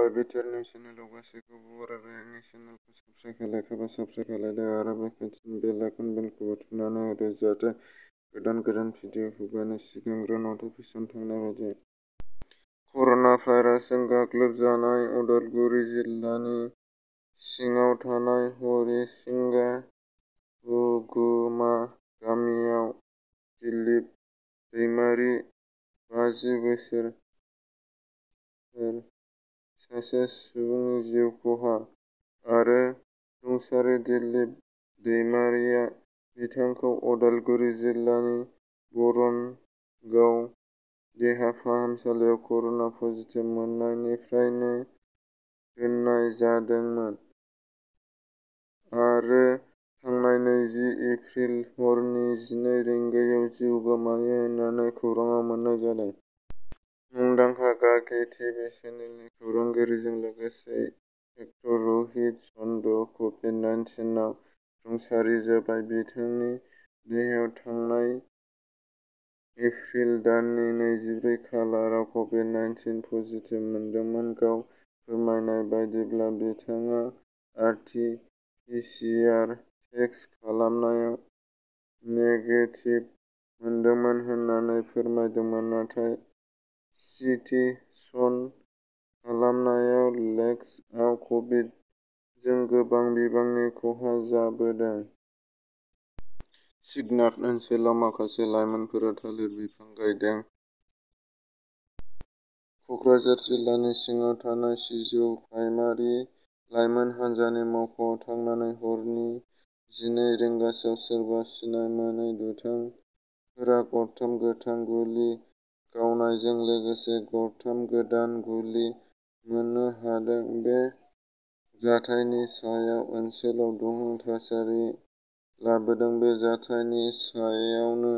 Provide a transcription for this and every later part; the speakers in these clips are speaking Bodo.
खुलुमबाय बिटिआर निउस चेनेलाव गासैखौबो बरायबाय। आंनि चेनेलखौ साबस्क्राइब खालायखाबा साबस्क्राइब खालायदो आरो बेल आइकनखौ थुनानै होदो जाहाथे गोदान भिडिअ फैबानो सिगांग्रो नटिफिकेसन थांनाय बायदि। कर'ना भाइरासजों गाग्लोबजानाय उदालगुरि जिल्लानि सिङाव थानाय हरिसिंगा हुगुमा गामियाव दिलीप दैमारि 50 बोसोर सासे सुबुंनि जिउ खहा आरो रुंसारि दिलीप दैमारिया बिथांखौ उदालगुरि जिल्लानि बरनगाव देहा फाहामसालियाव कर'ना पजिटिभ मोननायनिफ्रायनो दोननाय जादोंमोन आरो थांनाय 20 एप्रिल हरनि 12 रिंगायाव जिउ गोमायो होननानै खौराङाव मोननाय जादों। मुंदांखा गागि टिभि चेनेलनि खौरांगिरिजों लोगोसे एक्टर रहित चन्द्र कभिड-19 आव रुंसारि जाबाय। बिथांनि देहायाव थांनाय एप्रिल दाननि 24 खालाराव कभिड-19 पजिटिभ मोनदोंमोन। गाव फोरमायनाय बायदिब्ला बिथाङा आर-टि-पि-सि-आर टेस्ट खालामनायाव नेगेटिभ मोनदोंमोन होननानै फोरमायदोंमोन, नाथाय सि-टि स्कैन खालामनायाव लेन्सआव कभिडजों गोबां बिबांनि खहा जाबोदों। सिगनाट ओनसोलाव माखासे लाइमोनफोरा थालिर बिफां गायदों। क'क्राझार जिल्लानि सिङाव थानाय सिजौ प्राइमारि लाइमोन हान्जानि मावख'आव थांनानै हरनि 12 रिंगासोआव सोरबा सिनाय मोनै दुथांफोरा गरथाम गोथां गुलि गावनायजों लोगोसे गरथाम गोदान गुलि मोननो हादों। बे जाथायनि सायाव ओनसोलाव दुंहाव थासारि लाबोदों। बे जाथायनि सायावनो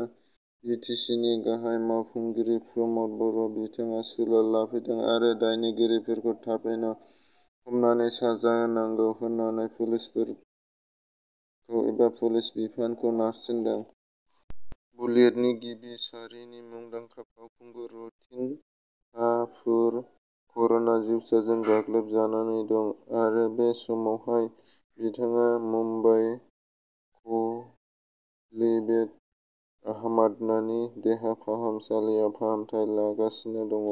बिटिसिनि गाहाय मावफुंगिरि प्रमद बर' बिथाङा सुलाद लाफैदों आरो दायनिगिरिफोरखौ थाबैनो हमनानै साजा होनांगौ होननानै पुलिस बिफानखौ नारसिनदों। बलिउडनि गिबि सारिनि मुंदांखा फावखुंगुर रतिन कापुर कर'ना जिउसाजों गाग्लोबजानानै दं आरो बे समावहाय बिथाङा मुम्बाइ खलिवेद आहमेदानि देहा फाहामसालियाव फाहामथाय लागासिनो दङ।